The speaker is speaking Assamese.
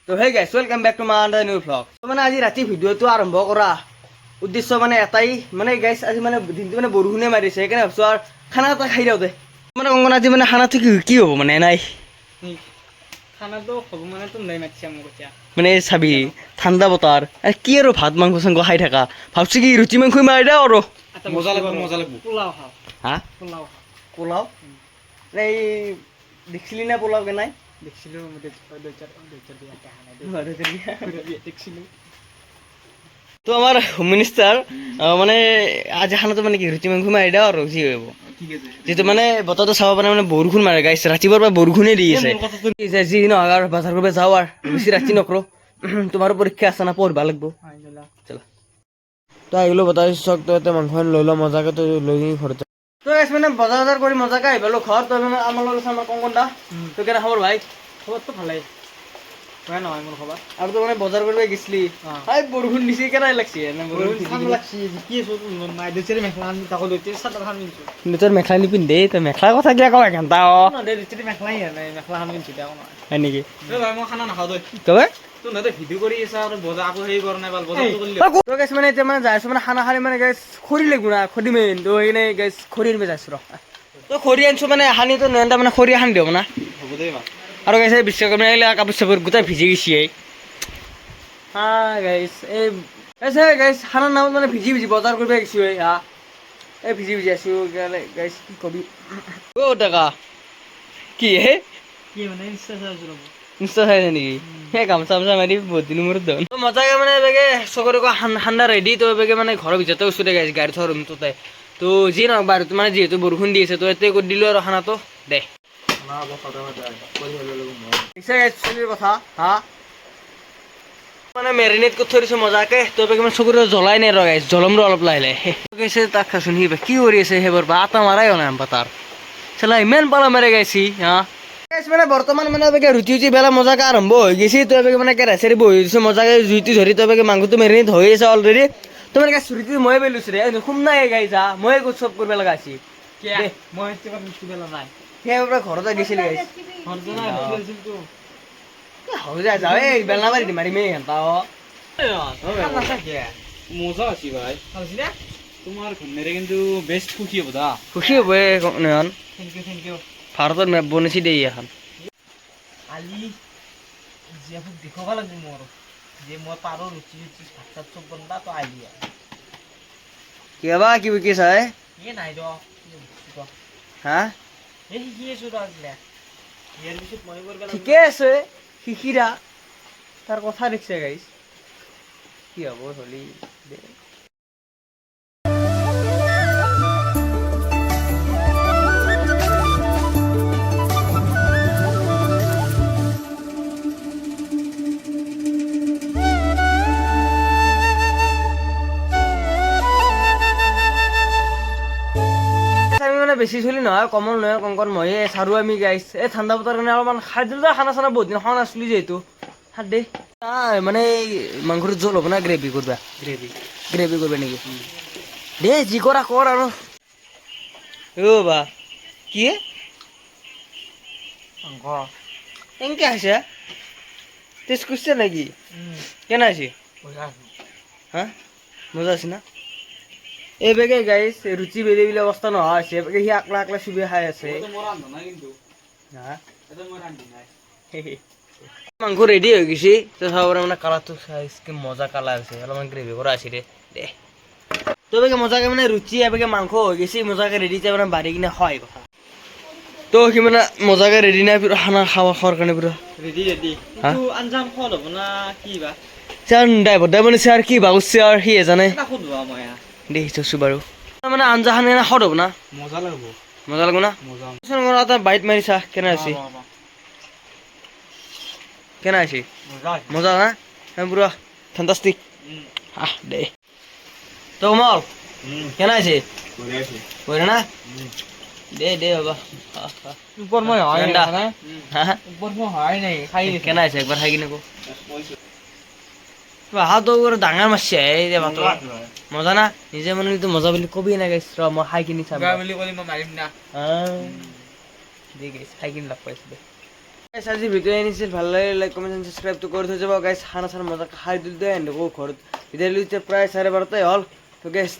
তো hey guys welcome back to my under new blog. তো মানে আজি ৰাতি ভিডিঅ'টো আৰম্ভ কৰা উদ্দেশ্য মানে এটাই মানে গাইস আজি মানে দিনটো মানে বৰষুণে মাৰিছে সেইকাৰণে ভাবছো আৰু খানা এটা খাই দিওঁ দে। মানে কংকন আজি মানে খানাটো কি হ'ব মানে নাই খানাটো হ'ব মানে তুমি নাই মাতিছা মোক এতিয়া মানে চাবি ঠাণ্ডা বতৰ আৰু কি আৰু ভাত মাংস চাংস খাই থাকা ভাবছো কি ৰুটি মাংস মাৰি দে আৰু মজা লাগব পোলাও খাওঁ হা পোলাও খাওঁ পোলাও এই দেখিছিলি না পোলাও কেনাই দেখিছিলোঁ দেখিছিলোঁ তো আমাৰ হোম মিনিষ্টাৰ মানে আজি খানাটো মানে কি ৰুটি মাংস মাৰি দিওঁ আৰু যি হ'ব যিটো মানে বতৰটো চাব পাৰে মানে বৰষুণ মাৰে গাইছ ৰাতিপুৱাৰ পৰা বৰষুণে দি আছে যি নহয় আৰু বজাৰ কৰিব যাওঁ আৰু বেছি ৰাতি নকৰোঁ তোমাৰো পৰীক্ষা আছে না পঢ়িব লাগিব চলা তো আহিলো বতাহ চক তো এতিয়া মাংস লৈ লওঁ মজাকে তই লৈ কিনি ঘৰত তো গাইছ মানে বজাৰ কৰি মজাকে আহি পালোঁ ঘৰত তই মানে আমাৰ লগত আমাৰ কংকন দা তই কেনে খবৰ ভাই খবৰটো ভালেই হয় নহয় মোৰ খবৰ আৰু তো মানে বজাৰ কৰিব গৈছিলি এই বৰষুণ দিছে কেনে লাগছি এনে চাম লাগছি কি আছো নাই দেউতাৰি মেখেলা আনি তাকো দেউতাৰি চাদৰ খান পিন্ধিছোঁ তোৰ মেখেলা নিপিন্ধে তই মেখেলা কথা কিয় কওঁ এঘণ্টা দেউতাৰি মেখেলাই নাই মেখেলা খান পিন্ধিছোঁ দিয়া নহয় হয় নেকি ভাই মই খানা নাখাওঁ দেই তই তোৰ নহতে ভিডিঅ' কৰি আছে আৰু বজাৰ আকৌ হেৰি কৰা নাই ভাল বজাৰটো কৰিলে তই গাইছ মানে এতিয়া মানে যাই আছো মানে খানা খালি মানে গাইছ খৰি লাগিব না খৰি মেইন তো সেইকাৰণে গাইছ খৰি আনিব যাইছো ৰ তই খৰি আনিছো মানে সানি তো নয়নটা মানে খৰি সানি দিওঁ না হ'ব দেই মা আৰু গাইছে বিশ্বকৰ্মা আহিলে কাপোৰ চাপোৰ গোটেই ভিজি গৈছে হা গাইছ এই গাইছে গাইছ খানাৰ নামত মানে ভিজি বজাৰ কৰিব গৈছোঁ এই হা এই ভিজি আছো গাইছ কি কবি অ' টাকা কি হে কি মানে নিশ্চয় চাইছোঁ ৰ'ব নিশ্চয় চাইছে নেকি সেই গামোচা চামোচা মাৰি বহুত দিনৰ মূৰত ধৰ মজাকে মানে এবাগে চকুৰ ঠাণ্ডা ৰেডি তো এবাগে মানে ঘৰৰ ভিতৰতে ওচৰতে গাইছে গাড়ী থোৱা ৰুমটোতে তো যি নহওক বাহিৰত মানে যিহেতু বৰষুণ দি আছে তো ইয়াতে কৰি দিলোঁ আৰু খানাটো দে কথা হা মানে মেৰিনেট কৰি থৈ দিছোঁ মজাকে তো এবাগে মানে চকুৰ জ্বলাই নাই ৰ গাইছ জ্বলম ৰ অলপ লাহে লাহে গৈছে তাক খাচোন সি কি কৰি আছে সেইবোৰ বা আটা মাৰাই হোৱা নাই তাৰ চালা ইমান পালা মাৰে গাইছি হা মানে বৰ্তমান মানে ৰুটি বেলা মজাকে আৰম্ভ হৈ গৈছে তো এবাগে মানে কেৰাচেৰি বহি দিছোঁ মজাকে জুইটো ধৰি তো এবাগে মাংসটো মেৰিনেট হৈ আছে অলৰেডি তো মানে ৰুটি ময়ে পেলিছোঁ ৰে শুম নাই গাই যা ময়ে চব কৰিব লগা আছে মই মিষ্টি পেলা নাই সেইবাৰ ঘৰতে গৈছিল গাইছ হৈ যায় যাওঁ এই বেলনা মাৰি দিম মাৰিমেই ঘণ্টা মজা আছি ভাই তোমাৰ ঘুমনেৰে কিন্তু বেষ্ট সুখী হ'ব দা খুচি হ'ব নয়ন থেংক ইউ ভাৰতৰ মেপ বনাইছে দেই এখন কালি জীয়াবোৰ দেখুৱাব লাগিব মোৰ যে মই পাৰোঁ ৰুচি ভাত চাত চব বনাবা তো আহি কিবা কি কি চাই নাই ৰ হা এই শিকি আছোঁ ৰ আজিলে ইয়াৰ পিছত মই কৰিব ঠিকে আছে শিকিৰা তাৰ কথা দেখিছে গাইছ কি হ'ব হলি বেছি চলি নহয় কমল নহয় কংকন ময়ে চাৰো আমি গাইছ এই ঠাণ্ডা বতৰ কাৰণে অলপমান খাই দিলোঁ খানা চানা বহুত দিন খোৱা নাছিলোঁ যিহেতু খাদ দে মানে মাংসটো জোল হ'ব না গ্ৰেভি কৰিবা গ্ৰেভি কৰিবা নেকি দে যি কৰা কৰ আৰু অ' বা কি এনেকৈ আছে টেষ্ট কৰিছে নেকি কেনে আছে হা মজা আছে না এইবাগে গাইছ ৰুচি বেলি অৱস্থা নোহোৱা হৈছে এইবাগে সি আকলা আকলা চুবি খাই আছে মাংস ৰেডি হৈ গৈছে তো চাব পাৰে মানে কালাৰটো চাইজ কি মজা কালাৰ আছে অলপমান গ্ৰেভি কৰা আছে দে তো এবাগে মজাকে মানে ৰুচি এবাগে মাংস হৈ গৈছে মজাকে ৰেডি এতিয়া মানে বাঢ়ি কিনে খোৱাই কথা তো সি মানে মজাকে ৰেডি নাই খানা খোৱাৰ কাৰণে পুৰা ৰেডি কিন্তু আঞ্জাম খোৱা হ'ব না কি বা চাৰ ড্ৰাইভাৰ মানে চাৰ কি ভাবিছে আৰু সি জানে সুধবা মই দেখিছোঁ বাৰু মানে আঞ্জাখান এনে সদ হ'ব না মজা লাগিব না এটা বাইট মাৰিছা কেনে আছে কেনে আছে মজা না পুৰা ফেণ্টাষ্টিক দে তো কমল কেনে আছে বঢ়িয়া না দে দে বাবা উপর মই হয় না উপর মই হয় নাই খাই কেনে আছে একবাৰ খাই কিনে কো হাতো ডাঙৰ মাছে মজা না নিজে মানে মজা বুলি কবি না গাইছ ৰ মই খাই কিনি চাম বুলি কলি মই মাৰিম না দে গাইছ খাই কিনি লগ পাইছোঁ দে গাইছ আজি ভিডিঅ' আনিছিল ভাল লাগিলে লাইক কমেণ্ট ছাবস্ক্ৰাইবটো কৰি থৈ যাব গাইছ খানা চানা মজা খাই দিলোঁ দেই ঘৰত এতিয়া প্ৰায় 12:30 হ'ল তো গাইছ